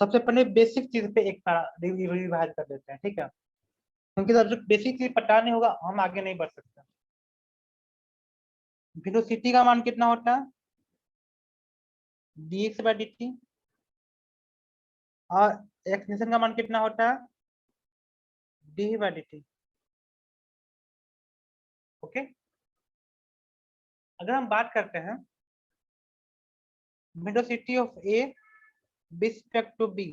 सबसे पहले बेसिक चीज पे एक रिवाइज कर लेते हैं, ठीक है, क्योंकि जब तक बेसिक चीज पता नहीं होगा हम आगे नहीं बढ़ सकते। वेलोसिटी का मान कितना होता है, dx/dt, और एक्सेलरेशन का मान कितना होता है, dv/dt। ओके, अगर हम बात करते हैं velocity of A respect to B,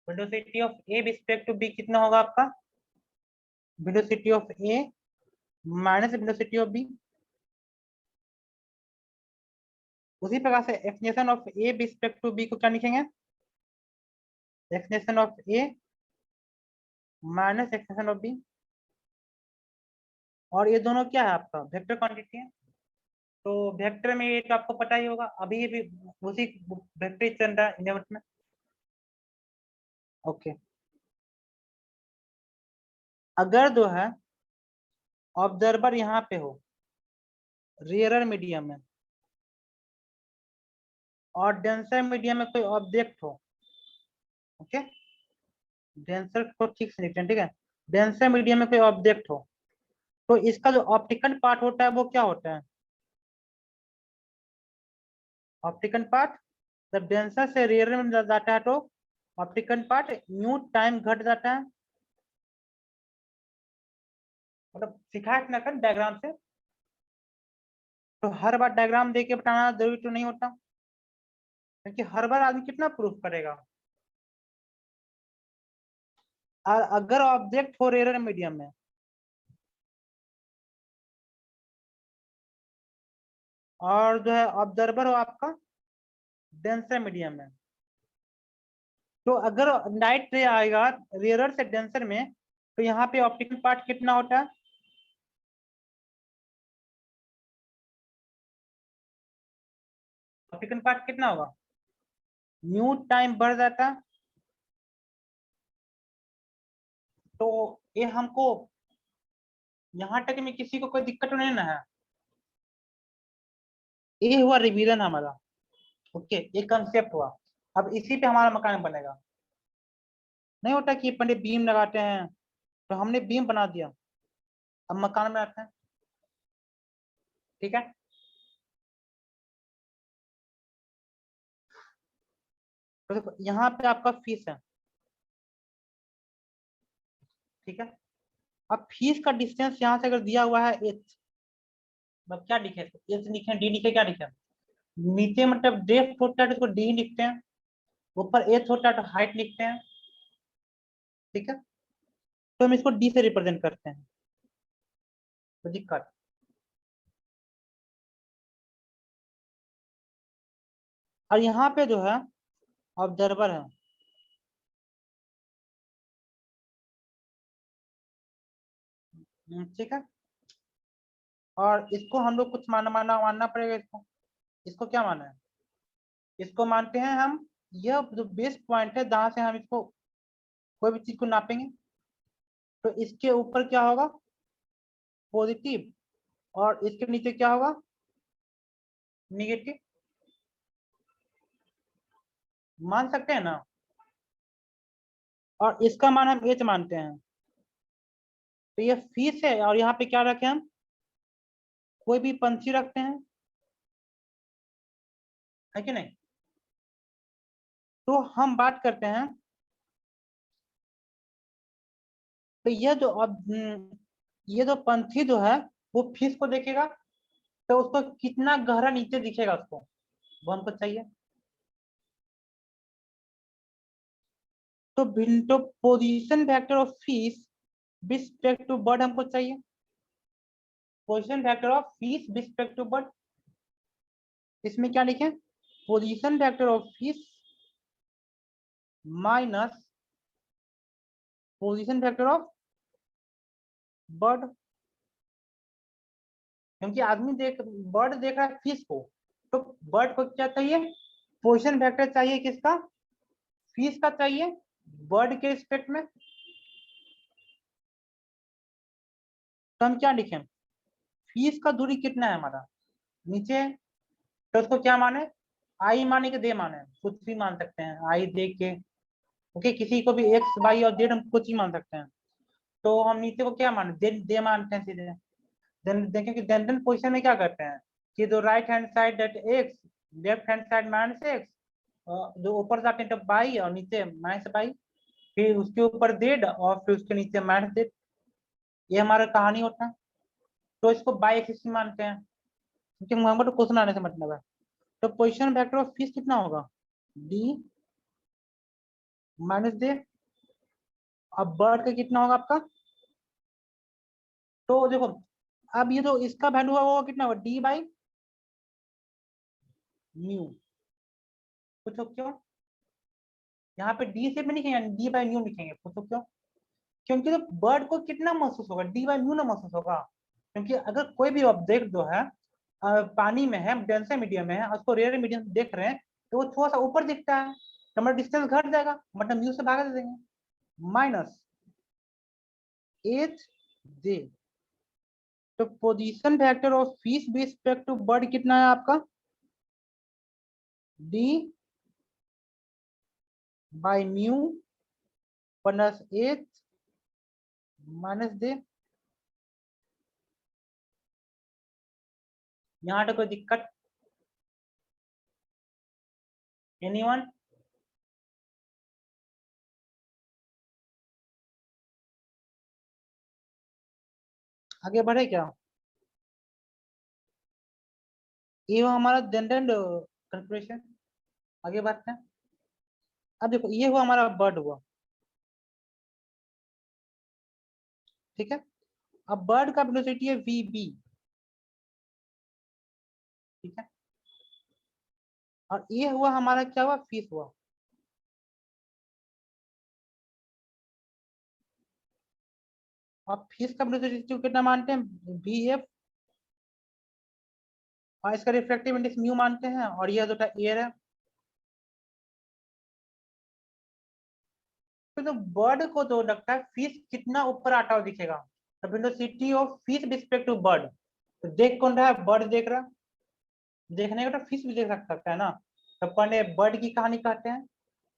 velocity of A respect to B कितना होगा आपका, velocity of A minus velocity of B. उसी प्रकार से acceleration of A respect to B को क्या लिखेंगे, acceleration of A minus acceleration of B. और ये दोनों क्या है आपका वेक्टर क्वांटिटी है, तो वेक्टर में ये तो आपको पता ही होगा, अभी ये भी उसी वेक्टर चल रहा है इलेवेंथ में। ओके, अगर जो है ऑब्जर्वर यहाँ पे हो रेयर मीडियम में और डेंसर मीडियम में कोई ऑब्जेक्ट हो, ओके, डेंसर को ठीक से लिखते हैं, ठीक है, डेंसर मीडियम में कोई ऑब्जेक्ट हो तो इसका जो ऑप्टिकल पार्ट होता है वो क्या होता है, ऑप्टिकल पार्ट जब डेंसर से रेयर में जाता है तो ऑप्टिकल पार्ट न्यू टाइम घट जाता है। मतलब सिखाया ना कर डायग्राम से, तो हर बार डायग्राम दे के बताना जरूरी तो नहीं होता, क्योंकि हर बार आदमी कितना प्रूफ करेगा। और अगर ऑब्जेक्ट हो रेयर मीडियम में और जो है ऑब्जर्वर हो आपका डेंसर मीडियम में, तो अगर लाइट रे आएगा रेयर से डेंसर में तो यहाँ पे ऑप्टिकल पार्ट कितना होता है, ऑप्टिकल पार्ट कितना होगा, न्यू टाइम बढ़ जाता है। तो ये हमको यहाँ तक में किसी को कोई दिक्कत तो नहीं ना है, ये हुआ रिवीजन हमारा। ओके, ये कंसेप्ट हुआ, अब इसी पे हमारा मकान बनेगा। नहीं होता कि पहले बीम लगाते हैं, तो हमने बीम बना दिया अब मकान में आते हैं, ठीक है। तो देखो यहाँ पे आपका फीस है, ठीक है, अब फीस का डिस्टेंस यहाँ से अगर दिया हुआ है एच, मतलब क्या लिखे, एच लिखे डी लिखे, क्या लिखे, नीचे मतलब डेप्थ होता है तो उसको डी लिखते हैं, ऊपर एच होता है तो हाइट लिखते हैं, ठीक है, तो हम इसको डी से रिप्रेजेंट करते हैं, तो दिक्कत। और यहाँ पे जो है ऑब्जर्वर है, ठीक है, और इसको हम लोग कुछ मानना पड़ेगा, इसको इसको क्या माना है, इसको मानते हैं हम, यह जो बेस पॉइंट है जहां से हम इसको कोई भी चीज को नापेंगे, तो इसके ऊपर क्या होगा पॉजिटिव और इसके नीचे क्या होगा निगेटिव, मान सकते हैं ना। और इसका मान हम एच मानते हैं, तो ये फीस है, और यहाँ पे क्या रखें हम, कोई भी पंछी रखते हैं, है कि नहीं। तो हम बात करते हैं, तो ये जो पंछी जो है वो फिश को देखेगा तो उसको कितना गहरा नीचे दिखेगा उसको, वो हमको चाहिए। तो position vector of fish respect to bird हमको चाहिए, position vector of fish respect to bird, इसमें क्या लिखें, position vector of fish minus position vector of bird, क्योंकि आदमी बर्ड देख रहा है फिश को, तो बर्ड को क्या चाहिए, पोजीशन वेक्टर चाहिए किसका, फिश का चाहिए बर्ड के रिस्पेक्ट में। तो हम क्या लिखें, फिश का दूरी कितना है हमारा नीचे, तो उसको क्या माने आई माने कि दे माने, कुछ भी मान सकते हैं, आई दे के। ओके, किसी को भी एक्स वाई और जेड हम कुछ ही मान सकते हैं। तो हम नीचे को क्या माने, दे मानते हैं सीधे। देन देखें कि देन पोजीशन में क्या करते हैं कि जो right hand side that x, left hand side minus x, जो ऊपर जाते हैं तो बाई और नीचे माइनस बाई, फिर उसके ऊपर जेड और फिर उसके नीचे माइनस जेड। ये हमारा कहानी होता है। तो इसको बाई एक्सिस मानते हैं, क्योंकि हमको तो क्वेश्चन आने से मतलब है। तो पोजीशन वेक्टर ऑफ फिश कितना होगा, डी माइनस जे। अब बर्ड का कितना होगा आपका, तो देखो अब ये जो इसका वैल्यू होगा वो कितना होगा, डी बाई म्यू। पूछो क्यों, यहाँ पे डी से भी नहीं लिखेंगे, डी बाई म्यू लिखेंगे। पूछो क्यों, क्योंकि तो बर्ड को कितना महसूस होगा, डी बाई म्यू ना महसूस होगा। क्योंकि अगर कोई भी ऑब्जेक्ट जो है पानी में है, डेंसर मीडियम में है, उसको रेयर मीडियम देख रहे हैं, तो वो थोड़ा सा ऊपर दिखता है, तो हमारा डिस्टेंस घट जाएगा, मतलब म्यू से भागा दे देंगे, माइनस एच जे। तो position vector of fish with respect to bird कितना है आपका, D by mu plus H minus J. यहाँ तो कोई दिक्कत, एनीवन? आगे बढ़े क्या, ये वो हमारा जनरल कैलकुलेशन। आगे बढ़ते हैं। अब देखो ये हुआ हमारा बर्ड हुआ, ठीक है। अब बर्ड का वेलोसिटी है वी बी, ठीक है। और ये हुआ हमारा क्या हुआ, फिश हुआ। अब फिश का वेलोसिटी कितना मानते हैं, वी एफ, और इसका रिफ्रैक्टिव इंडेक्स म्यू मानते हैं, और ये जो एयर है। तो बर्ड को जो लगता है फिश कितना ऊपर आता हुआ दिखेगा, तो velocity of fish respect to bird. तो देख कौन रहा है, बर्ड देख रहा है, देखने का तो फिश भी देख सकता है ना। तो पहले बर्ड की कहानी कहते हैं।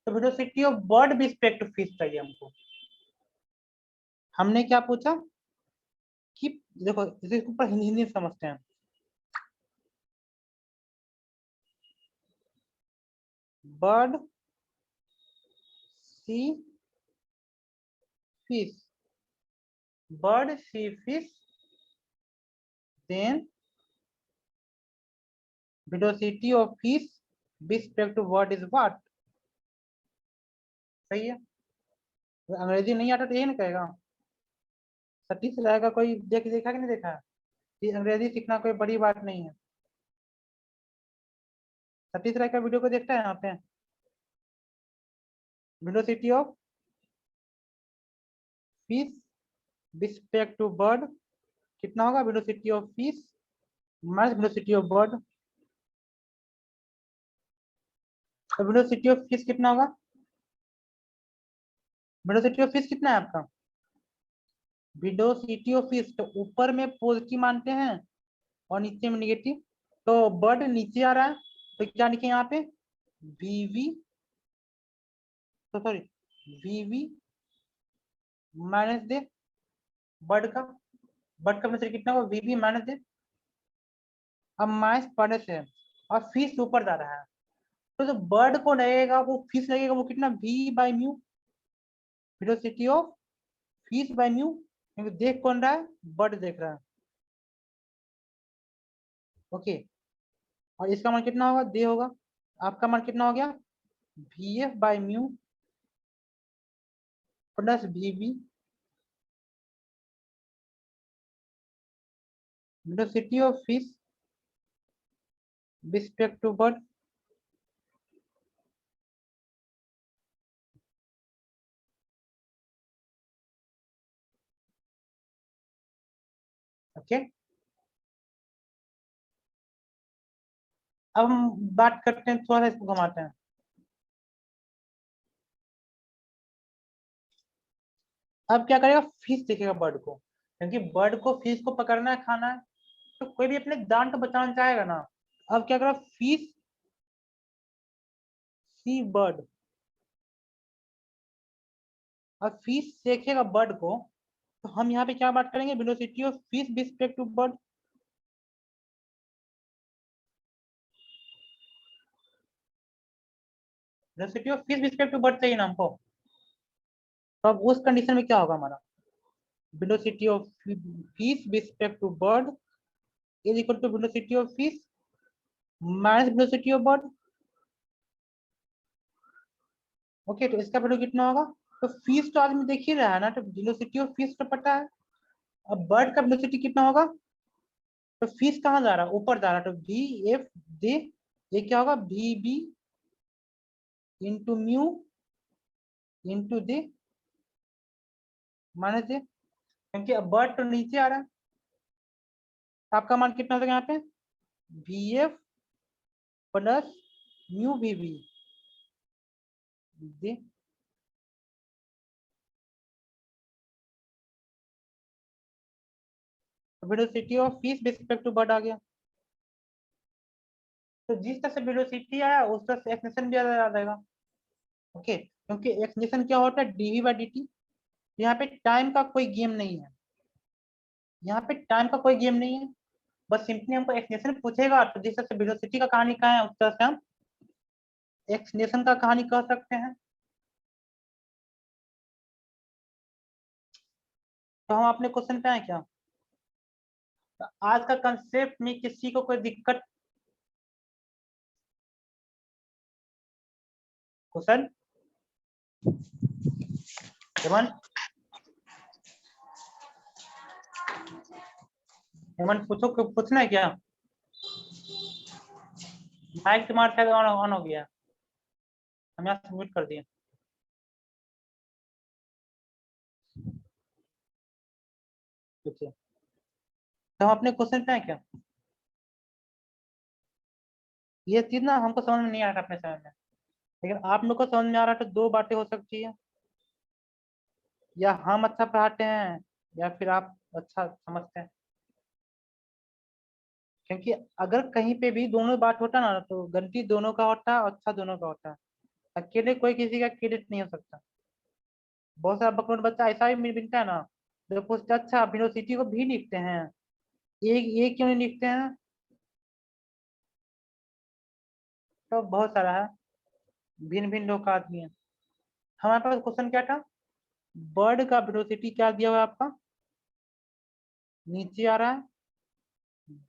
तो velocity of bird respect to fish चाहिए हमको। हमने क्या पूछा कि देखो इसके ऊपर हिंदी हिंदी समझते हैं। Bird see fish, bird see fish, then velocity of fish with respect to what is what। सही है, अंग्रेजी नहीं आता तो यही ना कहेगा। सतीश राय का कोई देखा कि नहीं देखा है, कि अंग्रेजी सीखना कोई बड़ी बात नहीं है। सतीश राय का वीडियो को देखता है यहाँ पे, velocity of fish respect to bird कितना होगा, velocity of fish minus velocity of bird. तो वेलोसिटी ऑफ फिश कितना होगा, वेलोसिटी ऑफ फिश कितना है आपका, वेलोसिटी ऑफ फिश तो ऊपर में पॉजिटिव मानते हैं और नीचे में निगेटिव। तो बर्ड नीचे आ रहा है, तो क्या लिखे यहाँ पे, वीवी, तो सॉरी वीवी माइनस दे बर्ड का, बर्ड का वेलोसिटी कितना होगा, वीवी माइनस दे। अब माइनस पढ़ने से और फिश ऊपर जा रहा है, तो जो बर्ड को लगेगा वो फिश लगेगा वो कितना, V by mu, velocity of fish by mu, क्योंकि देख कौन रहा है, बर्ड देख रहा है। ओके, और इसका मान कितना होगा, दे होगा। आपका मान कितना हो गया, V F by mu plus V B, velocity of fish respect to bird. Okay, अब हम बात करते हैं, थोड़ा सा इसको घुमाते हैं। अब क्या करेगा, फिश देखेगा बर्ड को, क्योंकि बर्ड को फिश को पकड़ना है, खाना है, तो कोई भी अपने जान को बचाना चाहेगा ना। अब क्या करेगा, फिश सी बर्ड, अब फिश देखेगा बर्ड को, तो हम यहाँ पे क्या बात करेंगे, velocity of fish with respect to bird. Velocity of fish with respect to bird चाहिए ना हमको, तो अब उस कंडीशन में क्या होगा हमारा, velocity of fish with respect to bird is equal to velocity of fish minus velocity of bird. Okay, तो इसका वैल्यू कितना होगा, तो फिश तो आदमी देख ही रहा है ना, तो वेलोसिटी ऑफ फिश तो पता है। अब बर्ड का वेलोसिटी कितना होगा, तो फिश कहाँ जा रहा है, ऊपर जा रहा है, तो वी एफ दे, ये क्या होगा, V B into mu into दे माइनस दे, क्योंकि अब बर्ड तो नीचे आ रहा है, आपका मान कितना हो जाएगा यहाँ पे, V F plus mu V B दे। Velocity of fish respect to bird आ गया, तो जिस तरह से वेलोसिटी आया उस तरह से एक्सटेंशन भी आ जाएगा। ओके, क्योंकि एक्सटेंशन क्या होता है, डीवी बाई डी टी, यहाँ पे टाइम का कोई गेम नहीं है, यहाँ पे टाइम का कोई गेम नहीं है, बस सिंपली हमको एक्सटेंशन पूछेगा, तो जिस तरह से वेलोसिटी का कहानी कहा है उस तरह से हम एक्सटेंशन का कहानी कह सकते हैं। तो हम अपने क्वेश्चन पे आए क्या, तो आज का कंसेप्ट में किसी को कोई दिक्कत, क्वेश्चन हेमंत, हेमंत पूछो, पूछना है क्या, माइक तुम्हारा शायद ऑन हो गया, हम यहाँ सबमिट कर दिए। पूछिए, तो हम अपने क्वेश्चन पे आए क्या, ये चीज ना हमको समझ में नहीं आ रहा अपने समय में, लेकिन आप लोग को समझ में आ रहा है, तो दो बातें हो सकती है, या हम अच्छा पढ़ाते हैं या फिर आप अच्छा समझते हैं, क्योंकि अगर कहीं पे भी दोनों बात होता ना, तो गलती दोनों का होता है और अच्छा दोनों का होता है, अकेले कोई किसी का क्रेडिट नहीं हो सकता। बहुत सारा बकलोड बच्चा ऐसा भी मिलता है ना, जो पूछते अच्छा वेलोसिटी को भी लिखते हैं, ये क्यों नहीं लिखते हैं, तो बहुत सारा है, भिन्न भिन्न लोग का आदमी है। हमारे पास क्वेश्चन क्या था, बर्ड का वेलोसिटी क्या दिया हुआ है आपका, नीचे आ रहा है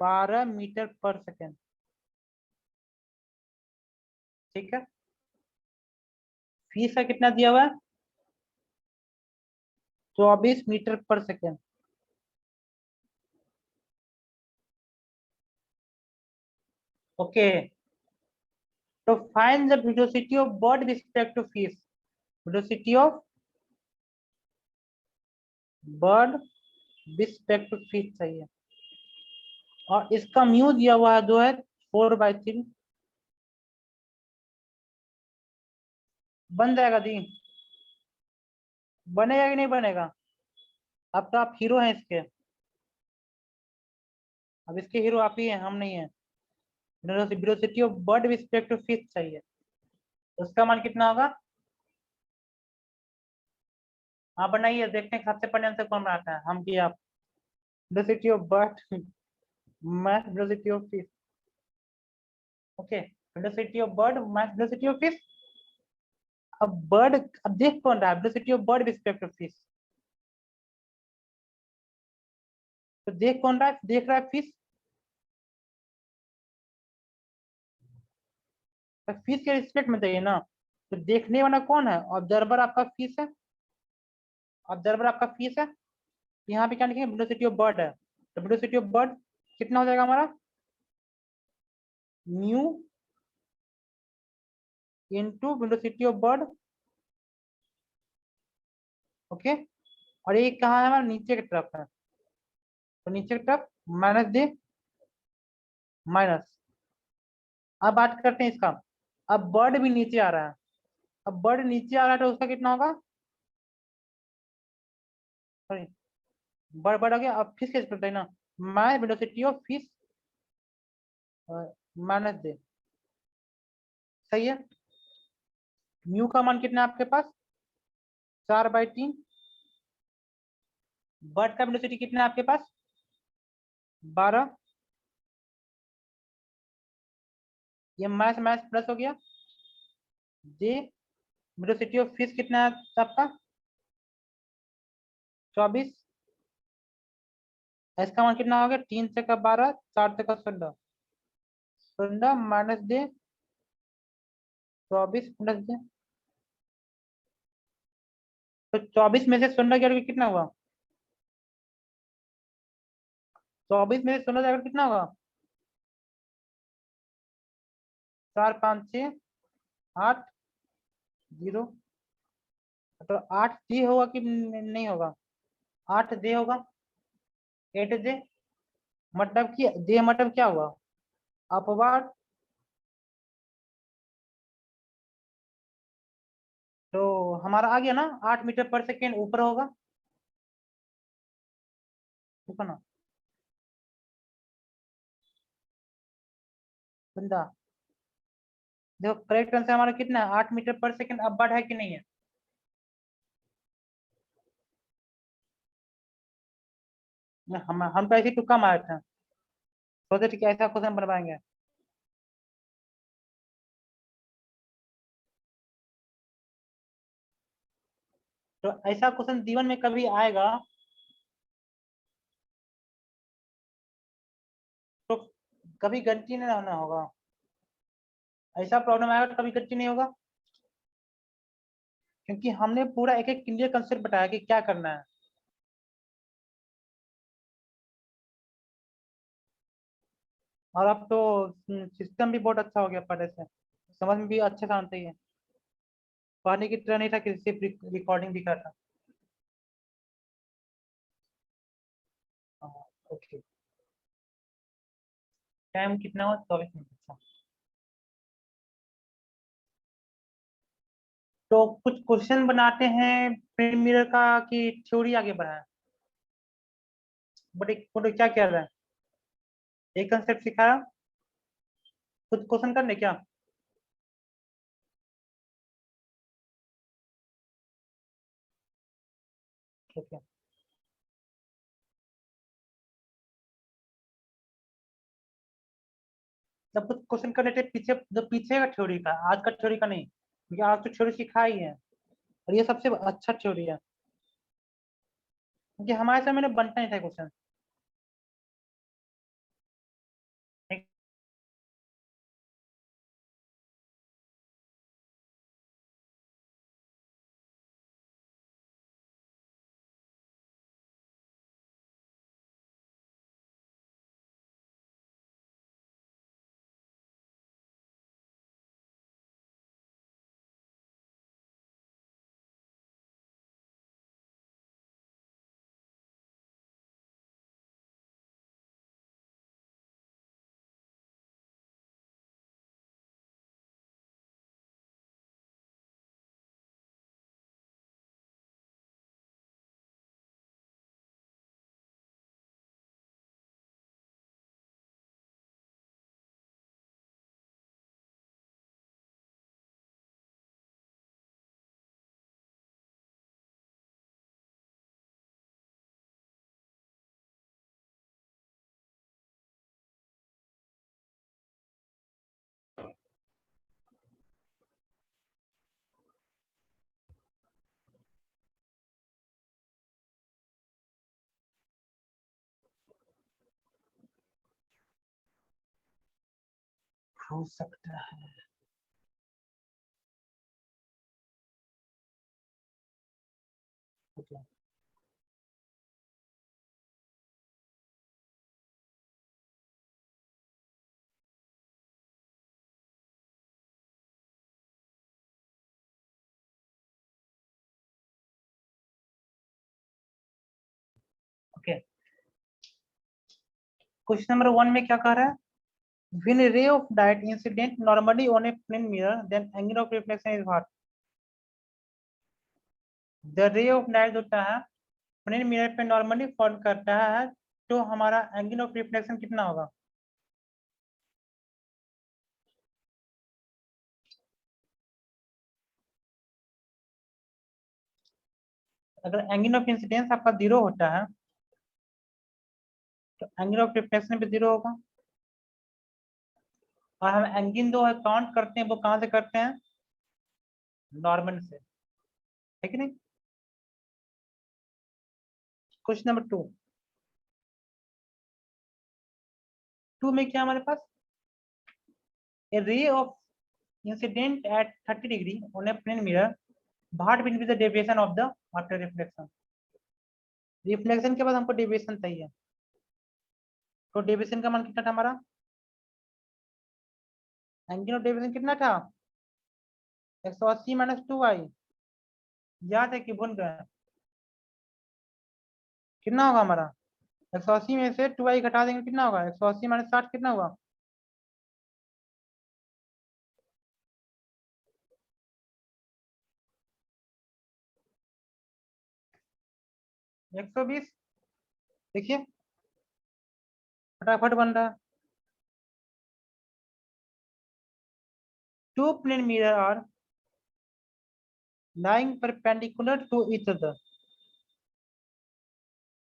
12 मीटर पर सेकेंड, ठीक है, फीस का कितना दिया हुआ है, 24 मीटर पर सेकेंड। ओके, तो find the velocity of bird respect to fish, velocity of bird respect to fish चाहिए, और इसका म्यू दिया हुआ है जो है 4/3, बन जाएगा दी, बनेगा कि नहीं बनेगा, अब तो आप हीरो हैं इसके, अब इसके हीरो आप ही हैं, हम नहीं है। Velocity of bird respect to fish चाहिए, उसका मान कितना होगा, हाँ बनाइए, देखते हैं सबसे पहले आंसर कौन बनाता है, हम की आप, velocity of bird minus velocity of fish. Okay, velocity of bird minus velocity of fish, अब बर्ड, अब देख कौन रहा है, velocity of bird respect to fish, तो देख कौन रहा है, देख रहा है फिश, तो फिश के रिस्पेक्ट में चाहिए ना, तो देखने वाला कौन है, ऑब्जर्वर आपका फिश है, ऑब्जर्वर आपका फिश है, यहाँ पे क्या लिखेंगे, वेलोसिटी ऑफ बर्ड है, तो वेलोसिटी ऑफ बर्ड कितना हो जाएगा हमारा, mu into velocity of bird. Okay, और ये कहाँ है हमारा, नीचे की तरफ है, तो नीचे की तरफ माइनस दे माइनस। अब बात करते हैं इसका, अब बर्ड भी नीचे आ रहा है, अब बर्ड नीचे आ रहा है तो उसका कितना होगा, सॉरी, बर्ड बर्ड हो गया, अब फिश कैसे करते हैं ना, minus velocity of fish minus दे, सही है। म्यू का मान कितना है आपके पास 4/3। बर्ड का वेलोसिटी कितना है आपके पास 12। ये मैथ मैथ प्लस हो गया। जे वेलोसिटी ऑफ फिश कितना है आपका 24। इसका मान कितना हो गया 3 से का 12 4 से का 16। 16 माइनस जे 24 प्लस जे। तो 24 में से 16 गिर के कितना हुआ 24 में से 16 जाकर कितना होगा 4 5 6 8 0। तो 8 जी होगा कि नहीं होगा 8 जे होगा 8 जे मतलब कि जे मतलब क्या हुआ अपवाद। तो हमारा आ गया ना 8 मीटर पर सेकेंड ऊपर होगा ठीक है ना बंदा। देखो करेक्ट आंसर हमारा कितना है 8 मीटर पर सेकेंड अपवाद है कि नहीं है। हम तो ऐसे ही तुक्का मारे थे सोचे थे कि ऐसा क्वेश्चन बनवाएंगे। तो ऐसा क्वेश्चन जीवन में कभी आएगा तो कभी गलती नहीं होना होगा। ऐसा प्रॉब्लम आएगा तो कभी गलती नहीं होगा क्योंकि हमने पूरा एक एक क्लियर कंसेप्ट बताया कि क्या करना है। और अब तो सिस्टम भी बहुत अच्छा हो गया पहले से समझ में भी अच्छे से आना है। पढ़ने की तरह नहीं था कि सिर्फ रिकॉर्डिंग भी करता। ओके टाइम कितना हुआ 24 मिनट अच्छा। तो कुछ क्वेश्चन बनाते हैं प्रिंट मिरर का कि थ्योरी आगे बढ़ाएं। बट एक क्या क्या रहा है एक कंसेप्ट सिखाया कुछ क्वेश्चन करने क्या। ठीक है तब कुछ क्वेश्चन कर लेते हैं पीछे जो पीछे का थ्योरी का आज का थ्योरी का नहीं क्योंकि आज तो थ्योरी सिखाई है और ये सबसे अच्छा थ्योरी है क्योंकि हमारे समय में बनता नहीं था क्वेश्चन। हो सकता है ओके ओके क्वेश्चन नंबर 1 में क्या कह रहा है when a ray of light incident normally on a plane mirror then angle of reflection is what the ray of light होता है प्लेन मिरर पे नॉर्मली फॉल करता है तो हमारा एंगल ऑफ रिफ्लेक्शन कितना होगा अगर एंगल ऑफ इंसिडेंस आपका 0 होता है तो एंगल ऑफ रिफ्लेक्शन भी 0 होगा। और हम एंगल दो काउंट करते हैं वो कहाँ से करते हैं, नॉर्मल से, है कि नहीं। क्वेश्चन नंबर 2 में क्या हमारे पास, a ray of incident at 30 degree on a plane mirror, what will be the deviation of the after reflection। Reflection के बाद हमको डेविएशन चाहिए, तो डेविएशन का मान कितना था हमारा, एंगल ऑफ डेविएशन कितना था 180 माइनस 2i, याद है कि भूल गए, कितना होगा हमारा 180 में से 2i घटा देंगे कितना होगा 180 माइनस 60 कितना होगा 120। देखिए फटाफट बन रहा है। Two plane mirror are lying perpendicular to each other।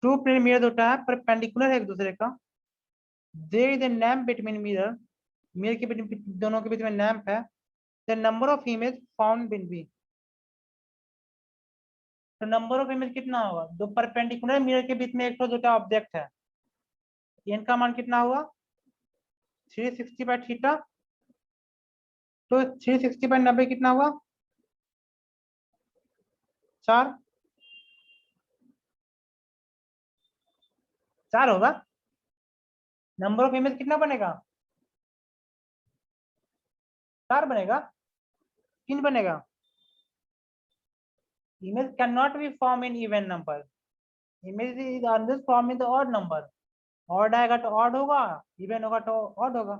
Two plane mirror होता है परपेंडिकुलर है एक दूसरे का, there is a length between mirror, mirror के बीच दोनों के बीच में लैंप है, the number of image found will be, तो नंबर ऑफ इमेज कितना होगा, दो परपेंडिकुलर मिरर के बीच में एक तो दूसरा ऑब्जेक्ट है, इनका मान कितना हुआ 360 बाय थीटा, तो 360 बाय 90 कितना हुआ 4, 4 होगा। नंबर ऑफ इमेज कितना बनेगा 4 बनेगा, 3 बनेगा। Image can not be form in even number, image is always form in the odd number, odd आएगा तो ऑड होगा, इवन होगा तो ऑड होगा,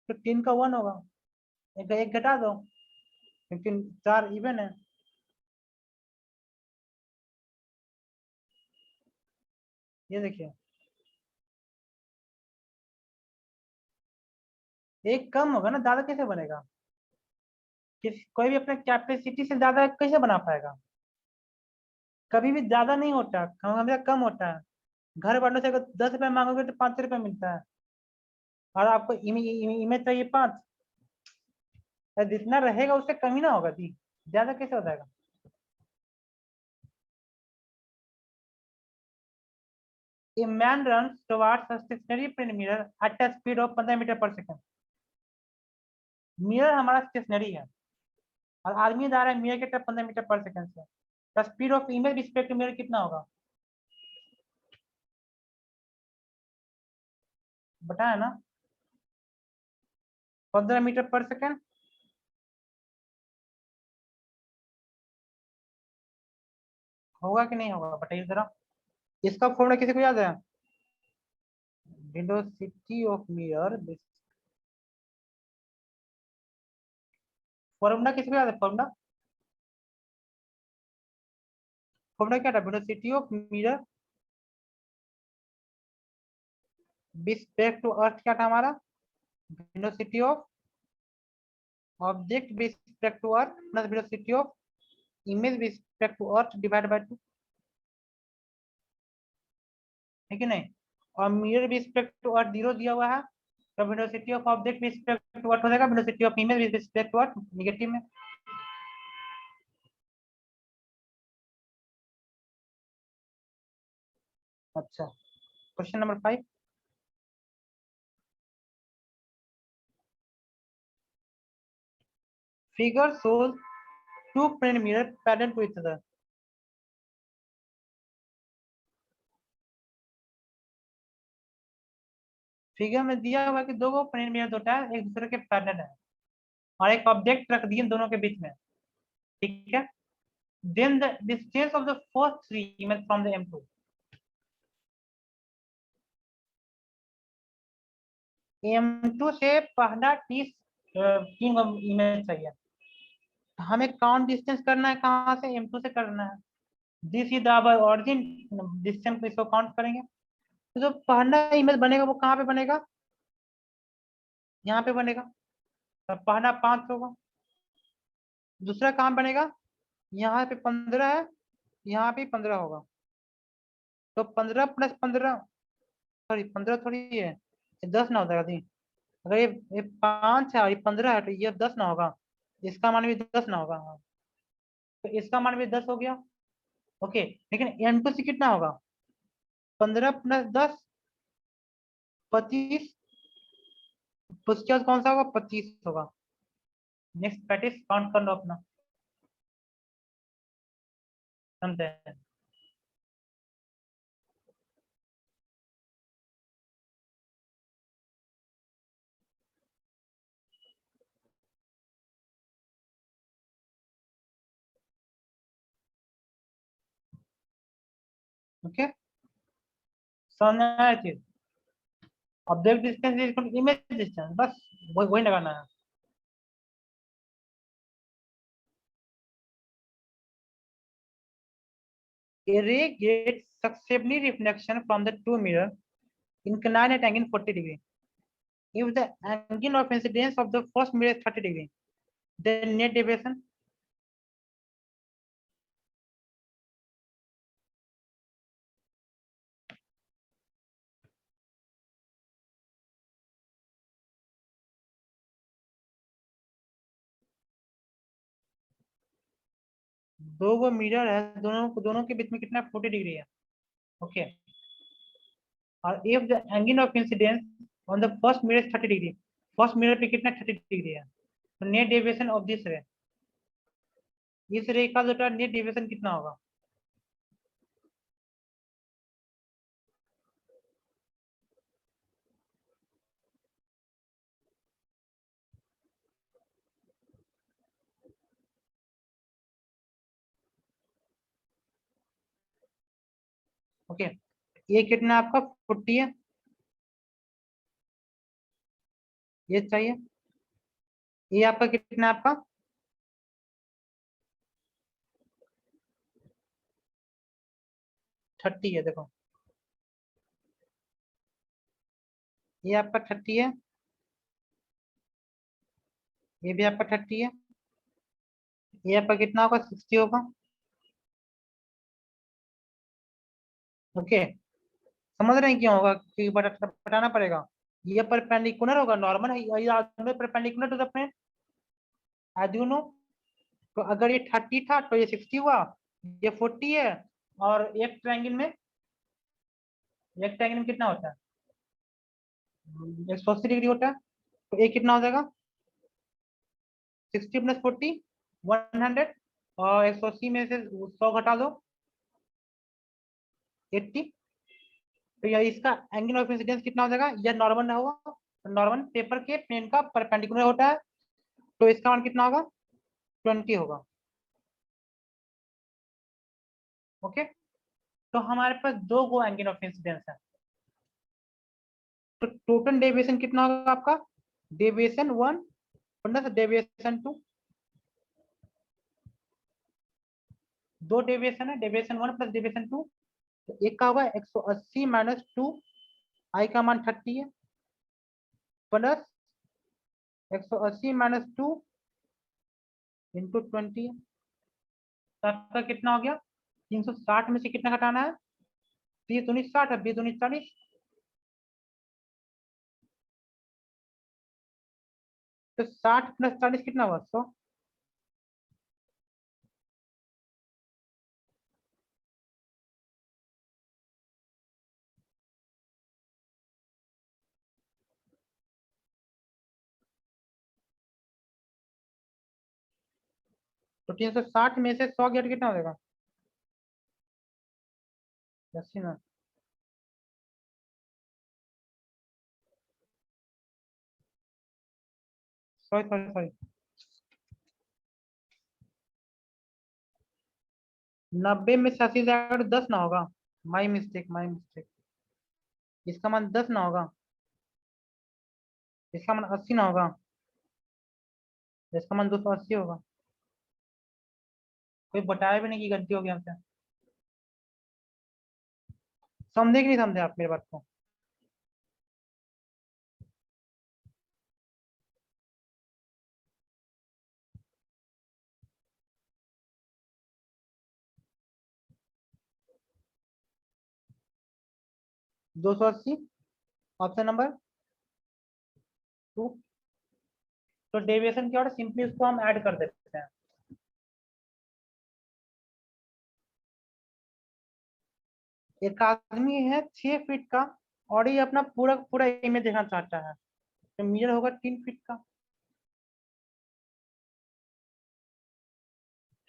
तो 3 का 1 होगा, एक घटा दो क्योंकि 4 इवन है। ये देखिए एक कम होगा ना, ज्यादा कैसे बनेगा, कोई भी अपने कैपेसिटी से ज्यादा कैसे बना पाएगा, कभी भी ज्यादा नहीं होता, हमेशा कम होता है। घर वालों से अगर 10 रुपए मांगोगे तो 5 रुपए मिलता है, और आपको इमेज चाहिए 5, जितना रहेगा उससे कम ही ना होगा जी, ज्यादा कैसे हो जाएगा। A man runs towards a stationary plane mirror at a speed of 15 metre पर सेकंड। मिरर हमारा स्टेशनरी है और आदमी जा रहा है मिरर के तरफ 15 मीटर पर सेकंड से, तो speed of image respect to mirror कितना होगा, बताया ना 15 मीटर पर सेकंड। होगा कि नहीं होगा बताइए जरा, इसका फॉर्मूला किसी को याद है, वेलोसिटी ऑफ मिरर, फॉर्मूला किसी को याद है, फॉर्मूला फॉर्मूला क्या था, velocity of mirror respect to earth क्या था हमारा, velocity of object respect to earth plus velocity of image respect to earth divide by 2, है कि नहीं। और मिरर रिस्पेक्ट टू अर्थ 0 दिया हुआ है, तो velocity of object respect to earth हो जाएगा velocity of image respect to earth negative में। अच्छा question number 5, figure shows two plane mirror parallel to each other। Figure में दिया हुआ है कि दो प्लेन मिरर होता है एक दूसरे के पैरेलल है, और एक ऑब्जेक्ट रख दिए दोनों के बीच में, ठीक है। Then the distance of the first three image from the M2, M2 से पहला 30 तीन इमेज चाहिए, हमें काउंट डिस्टेंस करना है, कहाँ से M2 से करना है, this is our origin distance, इसको काउंट करेंगे, तो जो पहला इमेज बनेगा वो कहाँ पे बनेगा, यहाँ पे बनेगा, तो पहला 5 होगा, दूसरा कहाँ बनेगा, यहाँ पे 15 है, यहाँ पे 15 होगा, तो 15 प्लस 15, सॉरी 15 थोड़ी है, ये 10 ना हो जाएगा दी। अगर ये 5 है और ये 15 है तो ये 10 ना होगा, इसका मान भी 10 ना होगा, हाँ। तो इसका मान भी 10 हो गया। ओके, लेकिन एन टू सी कितना होगा, 15 प्लस 10 25, उसके बाद कौन सा होगा, 25 होगा। नेक्स्ट प्रैक्टिस काउंट कर लो अपना, समझे। ओके, समझ में आया चीज। Object distance is equal to image distance, बस वही वही लगाना है। A ray gets successively reflection from the two mirror inclined at angle 40 degree. If the angle of incidence of the first mirror is 30 degree, then net deviation, दो गो mirror है, दोनों के बीच में कितना 40 डिग्री है। ओके, और if the angle of incidence on the first mirror is 30 degree, first mirror पे कितना 30 डिग्री है, तो नेट डेविएशन ऑफ दिस रे, इस रे का जो नेट डेविएशन कितना होगा। ओके, ये कितना आपका 40 है, ये चाहिए, ये आपका कितना है आपका 30 है, देखो ये आपका 30 है, ये भी आपका 30 है, ये आपका कितना होगा 60 होगा। ओके, समझ रहे हैं क्यों होगा, क्योंकि बताना पड़ेगा, ये परपेंडिकुलर होगा, नॉर्मल है, ये perpendicular to the plane, as you know. तो अगर ये 30 था तो ये 60 हुआ, ये 40 है, और एक ट्रायंगल में कितना होता है, 180 डिग्री होता है, तो ये कितना हो जाएगा 60 प्लस 40 100, और 180 में से 100 घटा दो 80, तो ये इसका एंगल ऑफ इंसिडेंस कितना हो जाएगा, यह नॉर्मल ना होगा, तो नॉर्मल पेपर के प्लेन का परपेंडिकुलर होता है, तो इसका मान कितना होगा 20 होगा। ओके, तो हमारे पास दो गो एंगल ऑफ इंसिडेंस है, तो टोटल डेविएशन कितना होगा आपका, डेविएशन 1 प्लस डेविएशन 2, दो डेविएशन है, डेविएशन 1 प्लस डेविएशन 2, तो एक का होगा 180 माइनस 2, आई का मान 30 है, प्लस 180 माइनस 2 इंटू 20 है, तो आपका कितना हो गया 360 में से कितना घटाना है, 30 दूनी 60 है, 20 दूनी 40, तो 60 प्लस 40 कितना हुआ 100, तो 360 में से 100 गेट कितना हो जाएगा 80 ना, सॉरी सॉरी सॉरी, 90 में से 80 जाएगा तो 10 ना होगा, माई मिस्टेक माई मिस्टेक, इसका मान 10 ना होगा, इसका मान 80 ना होगा, इसका मान 280 होगा, कोई बताया भी नहीं कि गलती हो गया हमसे, समझे कि नहीं समझे आप मेरे बात को। 280, ऑप्शन नंबर 2। तो डेविएशन क्या होता है, सिंपली उसको हम ऐड कर देते हैं। एक आदमी है 6 फीट का और ये अपना पूरा पूरा इमेज देखना चाहता है, तो मीटर होगा 3 फीट का,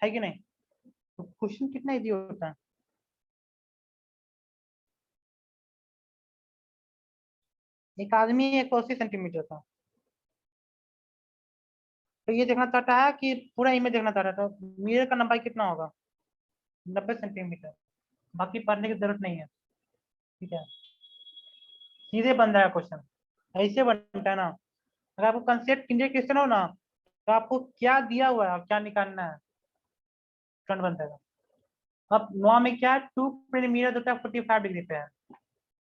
है कि नहीं? तो क्वेश्चन कितना इजी होता है। एक आदमी 180 सेंटीमीटर का, तो ये देखना चाहता है कि पूरा इमेज देखना चाहता है, तो मिरर का लंबाई कितना होगा, 90 सेंटीमीटर। बाकी पढ़ने की जरूरत नहीं है, ठीक है, सीधे बन जाएगा क्वेश्चन, ऐसे बनता है ना। अगर आपको कंसेप्ट क्लियर क्वेश्चन हो ना, तो आपको क्या दिया हुआ है और क्या निकालना है, तुरंत बन जाएगा। अब नॉर्म में क्या है, 2 मिलीमीटर होता है 45 डिग्री पे है।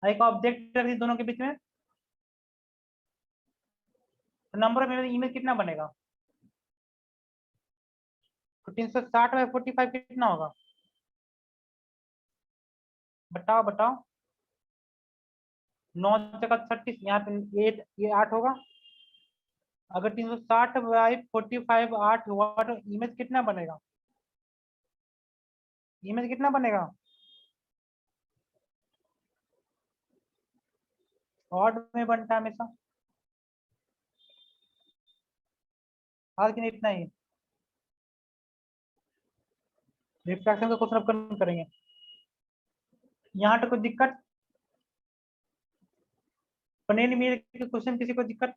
एक ऑब्जेक्ट रख दी दोनों के बीच में, तो नंबर ऑफ इमेज कितना बनेगा, तो 360 बाई 45 कितना होगा, बताओ बताओ। 9 × 36, यहाँ पे 8, ये 8 होगा। अगर 360 बाई 45 8 हुआ तो इमेज कितना बनेगा, इमेज कितना बनेगा, ऑड में बनता है हमेशा, और कि नहीं, इतना ही। रिफ्रैक्शन का क्वेश्चन अपन करेंगे, यहाँ तो कोई दिक्कत, प्लेन मिरर के क्वेश्चन किसी को दिक्कत।